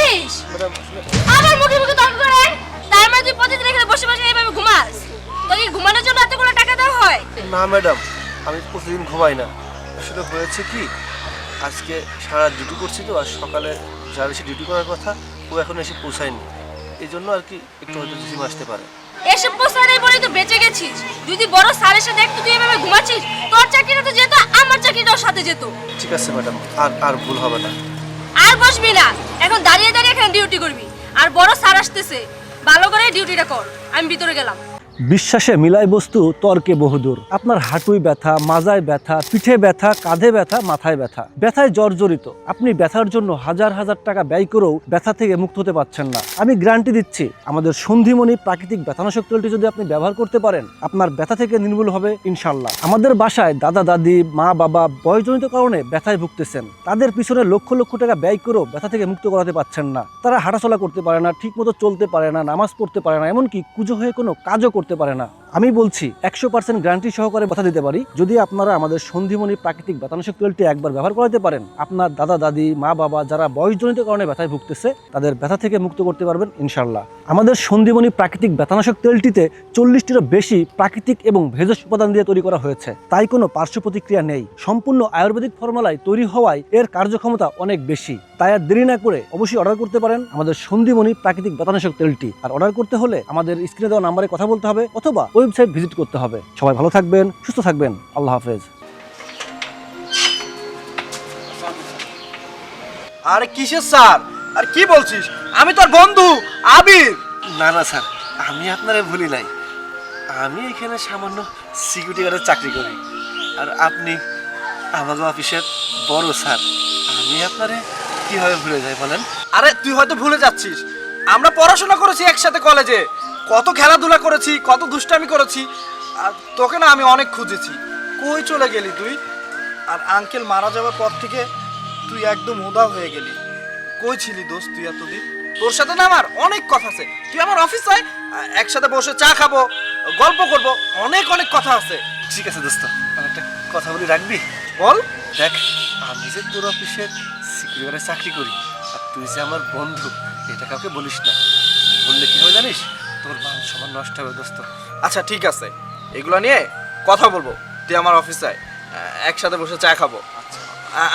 বলছিস? আবার মুখে মুখে তর্ক করে? তার মানে তুই প্রতিদিন এখানে বসে বসে এইভাবে ঘুমাস? তোকে ঘুমানোর জন্য এতগুলো টাকা দেওয়া হয়? না ম্যাডাম, আমি প্রতিদিন ঘুমাই না। আসলে হয়েছে কি, আজকে সারা ডিউটি করছি তো, আর সকালে যার এসে ডিউটি করার কথা ও এখন এসে পৌঁছায়নি, এই জন্য আর কি একটু হয়তো জিম আসতে পারে। এসব পোষারে বলে তো বেঁচে গেছিস। যদি বড় স্যারের সাথে দেখতো তুই এভাবে ঘুমাচ্ছিস, তোর চাকরিটা তো যেত, আমার চাকরিটাও সাথে যেত। ঠিক আছে ম্যাডাম, আর আর ভুল হবে না। আর বসবি না, এখন দাঁড়িয়ে দাঁড়িয়ে এখানে ডিউটি করবি। আর বড় স্যার আসতেছে, ভালো করে ডিউটিটা কর। আমি ভিতরে গেলাম। বিশ্বাসে মিলাই বস্তু তর্কে বহুদূর। আপনার হাঁটুয় ব্যথা, মাজায় ব্যথা, পিঠে ব্যথা, কাঁধে ব্যথা, মাথায় ব্যথা, ব্যথায় জর্জরিত। আপনি ব্যথার জন্য হাজার হাজার টাকা ব্যয় করেও ব্যথা থেকে মুক্ত হতে পারছেন না। আমি গ্যারান্টি দিচ্ছি, আমাদের সন্ধিমণি প্রাকৃতিক ব্যথানাশক তেলটি যদি আপনি ব্যবহার করতে পারেন, আপনার ব্যথা থেকে নির্মূল হবে ইনশাল্লাহ। আমাদের বাসায় দাদা দাদি, মা বাবা বয়সজনিত কারণে ব্যথায় ভুগতেছেন। তাদের পিছনে লক্ষ লক্ষ টাকা ব্যয় করেও ব্যথা থেকে মুক্ত করাতে পারছেন না। তারা হাঁটাচলা করতে পারে না, ঠিক মতো চলতে পারে না, নামাজ পড়তে পারে না, এমনকি কুঁজো হয়ে কোনো কাজও করতে পারে না। আমি বলছি 100% গ্যারান্টি সহকারে কথা দিতে পারি, যদি আপনারা আমাদের সন্ধিমণি প্রাকৃতিক ব্যথানাশক তেলটি একবার ব্যবহার করাতে পারেন, আপনার দাদা দাদি, মা বাবা যারা বয়সজনিত কারণে ব্যথায় ভুগতেছে, তাদের ব্যথা থেকে মুক্ত করতে পারবেন ইনশাল্লাহ। আমাদের সন্ধিমণি প্রাকৃতিক ব্যথানাশক তেলটিতে 40টিরও বেশি প্রাকৃতিক এবং ভেষজ উপাদান দিয়ে তৈরি করা হয়েছে, তাই কোনো পার্শ্ব প্রতিক্রিয়া নেই। সম্পূর্ণ আয়ুর্বেদিক ফর্মুলায় তৈরি হওয়ায় এর কার্যক্ষমতা অনেক বেশি। তাই আর দেরি না করে অবশ্যই অর্ডার করতে পারেন আমাদের সন্ধিমণি প্রাকৃতিক ব্যথানাশক তেলটি। আর অর্ডার করতে হলে আমাদের স্ক্রিনে দেওয়া নাম্বারে কথা বলতে হবে অথবা ওয়েবসাইট ভিজিট করতে হবে। সবাই ভালো থাকবেন, সুস্থ থাকবেন। আল্লাহ হাফেজ। আরে কিসের স্যার, আর কি বলছিস? আমি তোর বন্ধু আবির। না না স্যার, আমি আপনারে ভুলি নাই। আমি এখানে সামান্য সিকিউরিটি গার্ডের চাকরি করি, আর আপনি আমাদের অফিসের বড় স্যার। আমি আপনারে কিভাবে ভুলে যাই বলেন? আরে তুই হয়তো ভুলে যাচ্ছিস, আমরা পড়াশোনা করেছি একসাথে কলেজে, কত খেলাধুলা করেছি, কত দুষ্টামি করেছি। আর তোকে না আমি অনেক খুঁজেছি, কই চলে গেলি তুই? আর আঙ্কেল মারা যাওয়ার পর থেকে তুই একদম উধাও হয়ে গেলি। কই ছিলি দোস্ত তুই এতদিন? তোর সাথে না আমার অনেক কথা আছে, তুই আমার অফিস আয়, একসাথে বসে চা খাবো, গল্প করব, অনেক অনেক কথা আছে। ঠিক আছে দোস্ত, আমি একটা কথা বলি, রাখবি? বল। দেখ, আমি যে তোর অফিসের সিকিউরিটি গার্ডে চাকরি করি, আর তুই যে আমার বন্ধু, এটা কাউকে বলিস না। বললে কি হবে জানিস? তোর মান সম্মান নষ্ট হবে দোস্ত। আচ্ছা ঠিক আছে, এগুলো নিয়ে কথা বলবো, তুই আমার অফিসে আয়, একসাথে বসে চা খাবো।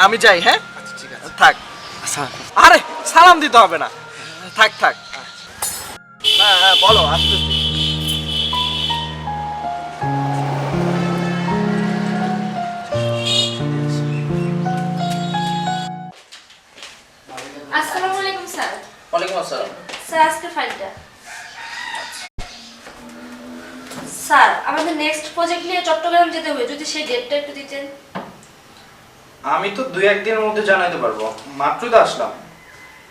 আমি যাই, হ্যাঁ? আচ্ছা ঠিক আছে, থাক। আচ্ছা। আরে সালাম দিতে হবে না, থাক থাক। হ্যাঁ হ্যাঁ বলো, আসতেছি। আসসালামু আলাইকুম স্যার। ওয়ালাইকুম আসসালাম। স্যার আজকের ফাইলটা। স্যার আমাদের নেক্সট প্রজেক্ট নিয়ে চট্টগ্রাম যেতে হবে, যদি সেই ডেটটা একটু দিতেন। আমি তো 2-1 দিনের মধ্যে জানাইতে পারবো, মাত্রই তো আসলাম।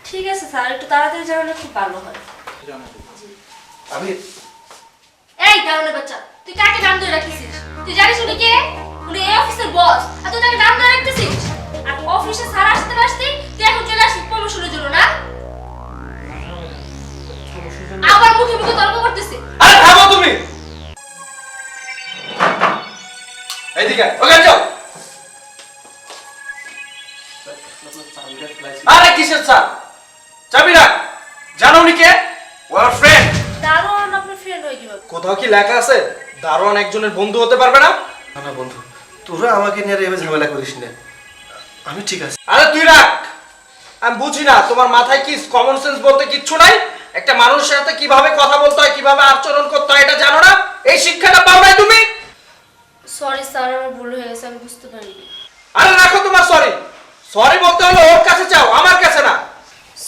ঠিক আছে স্যার, একটু তাড়াতাড়ি জানালে খুব ভালো হয়। আমি এই কারণে বাচ্চা, তুই কাকে নাম ধরে রাখতেছিস? তুই জানিস উনি কে? উনি এই অফিসের বস, আর তুই তাকে নাম ধরে রাখতেছিস? আর অফিসে স্যার আসতে আসতে তুই এখন চলে আসছিস প্রমোশনের জন্য না? আবার মুখে মুখে তর্ক করতেছিস। আরে থামো তুমি, এইদিকে ওখানে যাও। আরে কিসের স্যার? চাবি রাখ। জানো উনি কে? ওর ফ্রেন্ড। দারোয়ান আপনার ফ্রেন্ড হয় কিভাবে? কোথাও কি লেখা আছে দারোয়ান একজনের বন্ধু হতে পারবে না? না বন্ধু, তোরা আমাকে নিয়ে আর এভাবে ঝামেলা করিস না, আমি ঠিক আছে। আরে তুই রাখ, আমি বুঝি না তোমার মাথায় কি কমন সেন্স বলতে কিচ্ছু নাই? একটা মানুষের সাথে কিভাবে কথা বলতে হয়, কিভাবে আচরণ করতে হয় এটা জানো না? এই শিক্ষাটা পাও নাই তুমি? সরি স্যার, আমার ভুল হয়ে গেছে, আমি বুঝতে পারিনি। আরে রাখো তোমার সরি। সরি বলতে হলে ওর কাছে চাও, আমার কাছে না।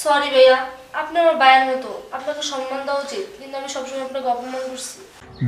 সরি ভাইয়া, আপনি আমার ভাইয়ের মতো, আপনাকে সম্মান দেওয়া উচিত, কিন্তু আমি সবসময় আপনাকে অপমান করছি।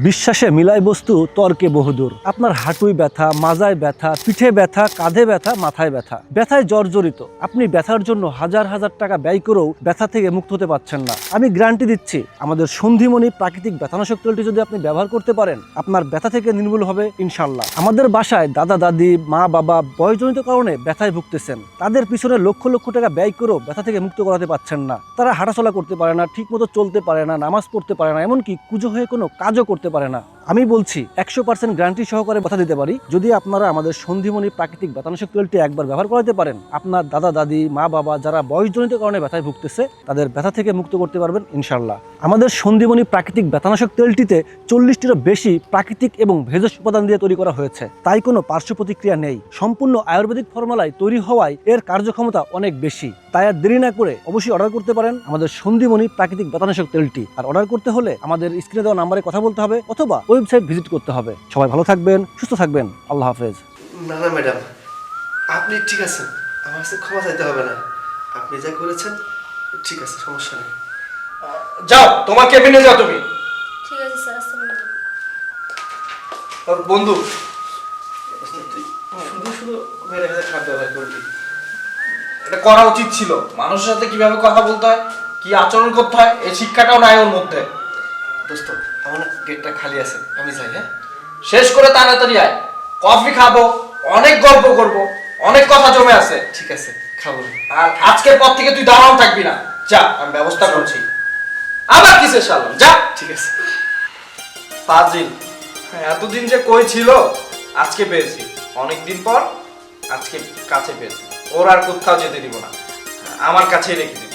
বিশ্বাসে মিলাই বস্তু তর্কে বহুদূর। আপনার হাঁটুয় ব্যথা, মাজায় ব্যথা, পিঠে ব্যথা, কাঁধে ব্যথা, মাথায় ব্যথা, ব্যথায় জর্জরিত। আপনি ব্যথার জন্য হাজার হাজার টাকা ব্যয় করেও ব্যথা থেকে মুক্ত হতে পারছেন না। আমি গ্যারান্টি দিচ্ছি, আমাদের সন্ধিমণি প্রাকৃতিক ব্যথানাশক তেলটি যদি আপনি ব্যবহার করতে পারেন, আপনার ব্যথা থেকে নির্মূল হবে ইনশাল্লাহ। আমাদের বাসায় দাদা দাদি, মা বাবা বয়সজনিত কারণে ব্যথায় ভুগতেছেন। তাদের পিছনে লক্ষ লক্ষ টাকা ব্যয় করেও ব্যথা থেকে মুক্ত করাতে পারছেন না। তারা হাঁটাচলা করতে পারে না, ঠিক মতো চলতে পারে না, নামাজ পড়তে পারে না, এমনকি কুঁজো হয়ে কোনো কাজও করতে পারে না। আমি বলছি 100% গ্যারান্টি সহকারে কথা দিতে পারি, যদি আপনারা আমাদের সন্ধিমণি প্রাকৃতিক ব্যথানাশক তেলটি একবার ব্যবহার করাতে পারেন, আপনার দাদা দাদি মা বাবা যারা বয়সজনিত কারণে ব্যথায় ভুগতেছে তাদের ব্যথা থেকে মুক্ত করতে পারবেন ইনশাল্লাহ। আমাদের সন্ধিমণি প্রাকৃতিক ব্যথানাশক তেলটিতে 40টিরও বেশি প্রাকৃতিক এবং ভেষজ উপাদান দিয়ে তৈরি করা হয়েছে, তাই কোনো পার্শ্ব প্রতিক্রিয়া নেই। সম্পূর্ণ আয়ুর্বেদিক ফর্মুলায় তৈরি হওয়ায় এর কার্যক্ষমতা অনেক বেশি। তাই আর দেরি না করে অবশ্যই অর্ডার করতে পারেন আমাদের সন্ধিমণি প্রাকৃতিক ব্যথানাশক তেলটি। আর অর্ডার করতে হলে আমাদের স্ক্রিনে দেওয়া নাম্বারে কথা বলতে হবে অথবা ওয়েবসাইট ভিজিট করতে হবে। সবাই ভালো থাকবেন, সুস্থ থাকবেন, আল্লাহ হাফেজ। না না ম্যাডাম, আপনি ঠিক আছেন, আমার কাছে ক্ষমা চাইতে হবে না। আপনি যা করেছেন ঠিক আছে, সমস্যা নেই। যাও তোমার কেবিনে যাও তুমি। ঠিক আছে স্যার, আসসালামু আলাইকুম। আর বন্ধু, তুই শুধু শুধু মেরে ফেলে খারাপ ব্যবহার করবি। এটা করা উচিত ছিল। মানুষের সাথে কিভাবে কথা বলতে হয়, কি আচরণ করতে হয়, এই শিক্ষাটাও নাই ওর মধ্যে। দোস্ত, আমার না গেটটা খালি আছে, আমি যাই। হ্যাঁ, শেষ করে তাড়াতাড়ি আয়, কফি খাবো, অনেক গল্প করব, অনেক কথা জমে আছে। ঠিক আছে, খাবো। আর আজকের পর থেকে তুই দাঁড়ানো থাকবি না, যা আমি ব্যবস্থা করছি। আবার কিসের সালাম, যা। ঠিক আছে। ফাজিল, এতদিন যে কই ছিল, আজকে পেয়েছি। অনেকদিন পর আজকে কাছে পেয়েছি। ওর আর কোথাও যেতে দিব না, আমার কাছেই রেখে দিব।